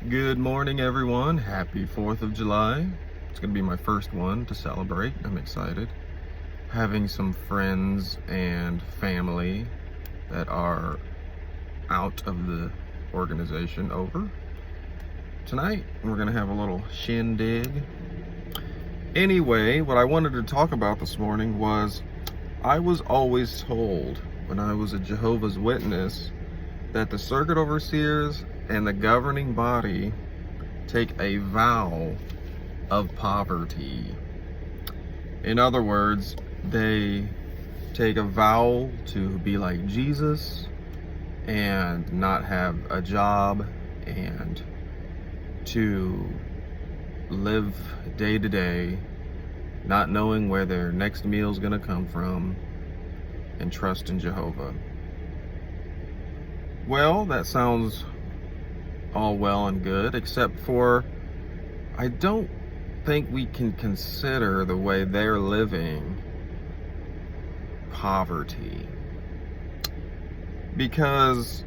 Good morning, everyone. Happy 4th of July. It's going to be my first one to celebrate. I'm excited. Having some friends and family that are out of the organization over tonight. We're going to have a little shindig. Anyway, what I wanted to talk about this morning was I was always told when I was a Jehovah's Witness that the circuit overseers and the governing body take a vow of poverty. In other words, they take a vow to be like Jesus and not have a job and to live day to day, not knowing where their next meal is going to come from, and trust in Jehovah. Well, that sounds all well and good, except for I don't think we can consider the way they're living poverty. Because,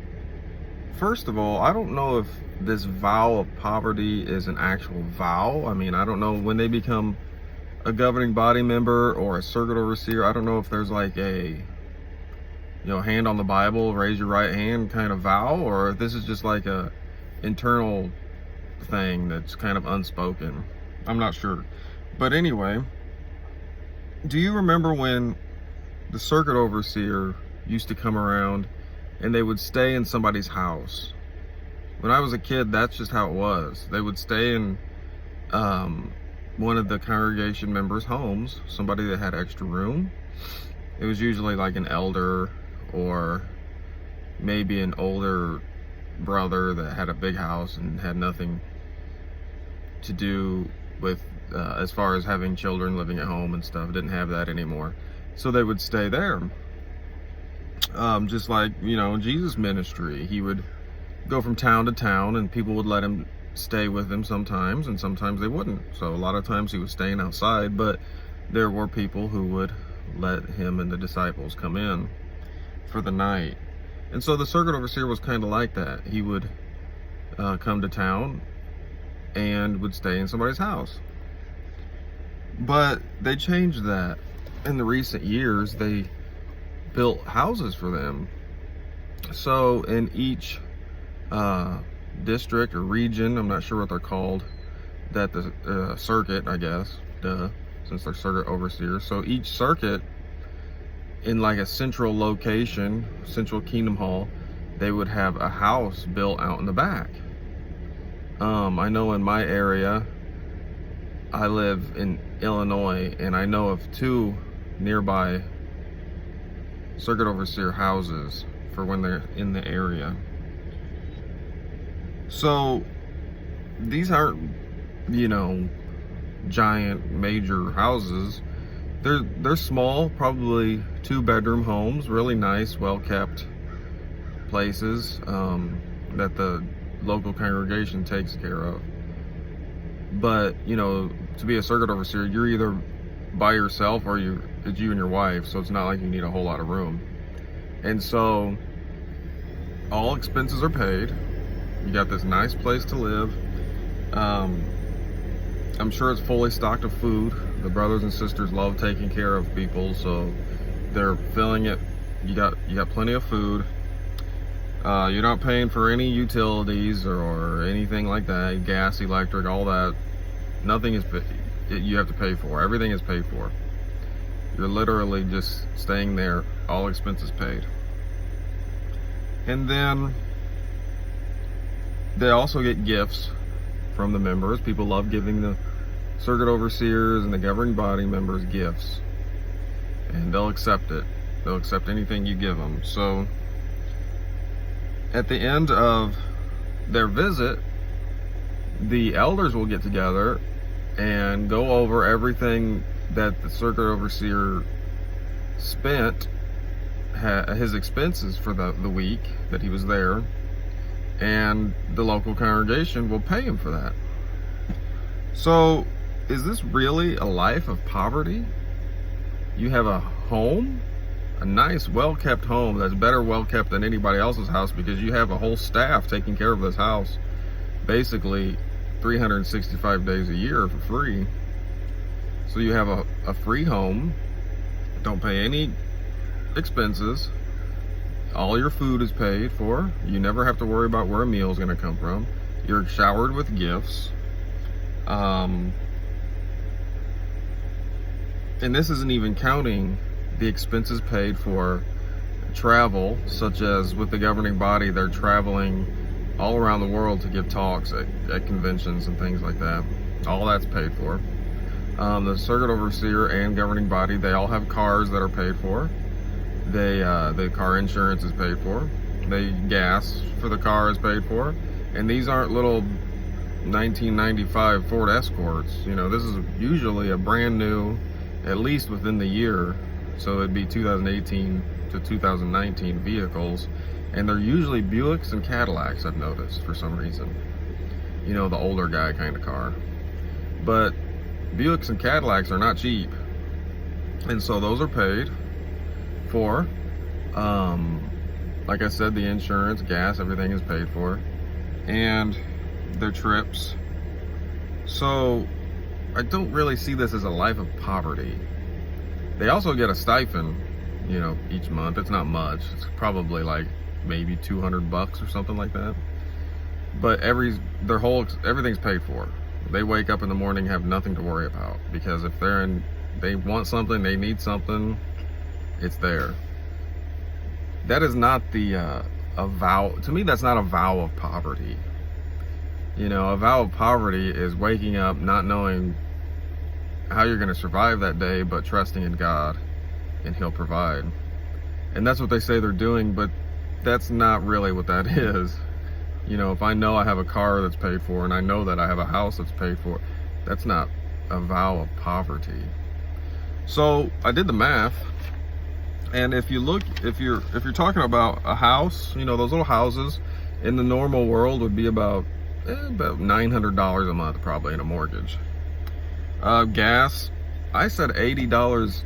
first of all, I don't know if this vow of poverty is an actual vow. I mean, I don't know when they become a governing body member or a circuit overseer. I don't know if there's like a hand on the Bible, raise your right hand kind of vow, or if this is just like a internal thing that's kind of unspoken. I'm not sure. But anyway, do you remember when the circuit overseer used to come around and they would stay in somebody's house? When I was a kid, that's just how it was. They would stay in one of the congregation members' homes, somebody that had extra room. It was usually like an elder or maybe an older brother that had a big house and had nothing to do with as far as having children living at home and stuff. Didn't have that anymore, so they would stay there. Just like Jesus' ministry, he would go from town to town and people would let him stay with them sometimes, and sometimes they wouldn't. So a lot of times he was staying outside, but there were people who would let him and the disciples come in for the night. And so the circuit overseer was kind of like that. He would come to town and would stay in somebody's house. But they changed that. In the recent years, they built houses for them. So in each district or region, I'm not sure what they're called, that the circuit, I guess, since they're circuit overseers. So each circuit, in like a central location, central Kingdom Hall, they would have a house built out in the back. I know in my area, I live in Illinois, and I know of 2 nearby circuit overseer houses for when they're in the area. So these aren't, giant major houses. They're small, probably 2-bedroom homes, really nice, well-kept places that the local congregation takes care of. But, to be a circuit overseer, you're either by yourself or it's you and your wife, so it's not like you need a whole lot of room. And so all expenses are paid. You got this nice place to live. I'm sure it's fully stocked of food. The brothers and sisters love taking care of people, so they're filling it. You got plenty of food. You're not paying for any utilities or anything like that. Gas, electric, all that. Nothing is you have to pay for. Everything is paid for. You're literally just staying there, all expenses paid. And then they also get gifts from the members. People love giving the circuit overseers and the governing body members gifts, and they'll accept it. They'll accept anything you give them. So at the end of their visit, the elders will get together and go over everything that the circuit overseer spent, his expenses for the week that he was there, and the local congregation will pay him for that. So is this really a life of poverty? You have a home, a nice, well-kept home that's better well-kept than anybody else's house because you have a whole staff taking care of this house. basically 365 days a year for free. So you have a free home, don't pay any expenses, all your food is paid for, you never have to worry about where a meal is going to come from, you're showered with gifts, and this isn't even counting the expenses paid for travel, such as with the governing body, they're traveling all around the world to give talks at conventions and things like that. All that's paid for. The circuit overseer and governing body, they all have cars that are paid for. The car insurance is paid for. The gas for the car is paid for. And these aren't little 1995 Ford Escorts. You know, this is usually a brand new, at least within the year. So it'd be 2018 to 2019 vehicles. And they're usually Buicks and Cadillacs, I've noticed, for some reason. You know, the older guy kind of car. But Buicks and Cadillacs are not cheap. And so those are paid for. Like I said, the insurance, gas, everything is paid for. And their trips. So I don't really see this as a life of poverty. They also get a stipend, you know, each month. It's not much. It's probably like maybe $200 or something like that. But everything's paid for. They wake up in the morning, have nothing to worry about, because if they want something, they need something, it's there. That is not a vow. To me, that's not a vow of poverty. You know, a vow of poverty is waking up not knowing how you're going to survive that day, but trusting in God and He'll provide. And that's what they say they're doing, but that's not really what that is. You know, if I know I have a car that's paid for and I know that I have a house that's paid for, that's not a vow of poverty. So I did the math, and if you're talking about a house, you know, those little houses in the normal world would be about $900 a month probably in a mortgage. Gas, I said $80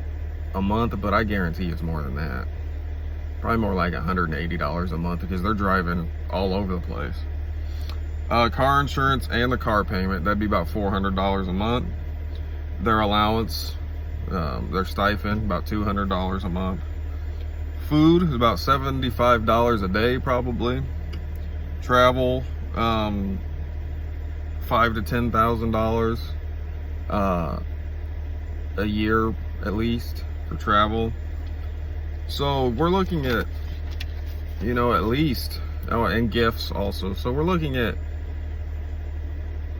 a month, but I guarantee it's more than that. Probably more like $180 a month, because they're driving all over the place. Car insurance and the car payment, that'd be about $400 a month. Their allowance, their stipend, about $200 a month. Food is about $75 a day probably. Travel, $5,000 to $10,000 a year at least for travel. So we're looking at, you know, at least, and gifts also. So we're looking at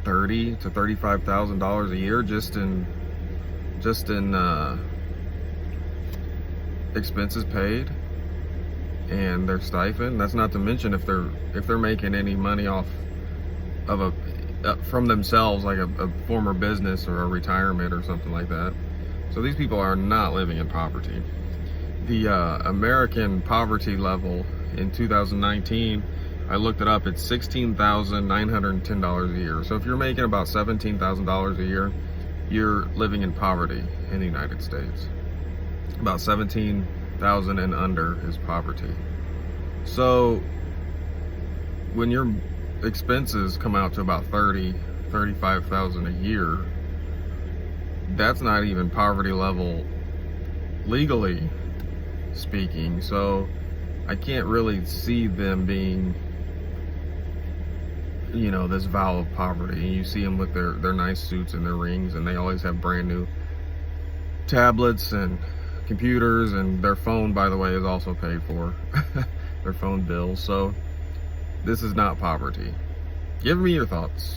$30,000 to $35,000 a year just in expenses paid and their stipend. That's not to mention if they're making any money off of from themselves, like a former business or a retirement or something like that. So these people are not living in poverty. The American poverty level in 2019, I looked it up, it's $16,910 a year. So if you're making about $17,000 a year, you're living in poverty in the United States. About $17,000 and under is poverty. So when your expenses come out to about $35,000 a year, that's not even poverty level legally speaking. So I can't really see them being, you know, this vow of poverty. And you see them with their nice suits and their rings, and they always have brand new tablets and computers, and their phone, by the way, is also paid for. Their phone bills. So this is not poverty. Give me your thoughts.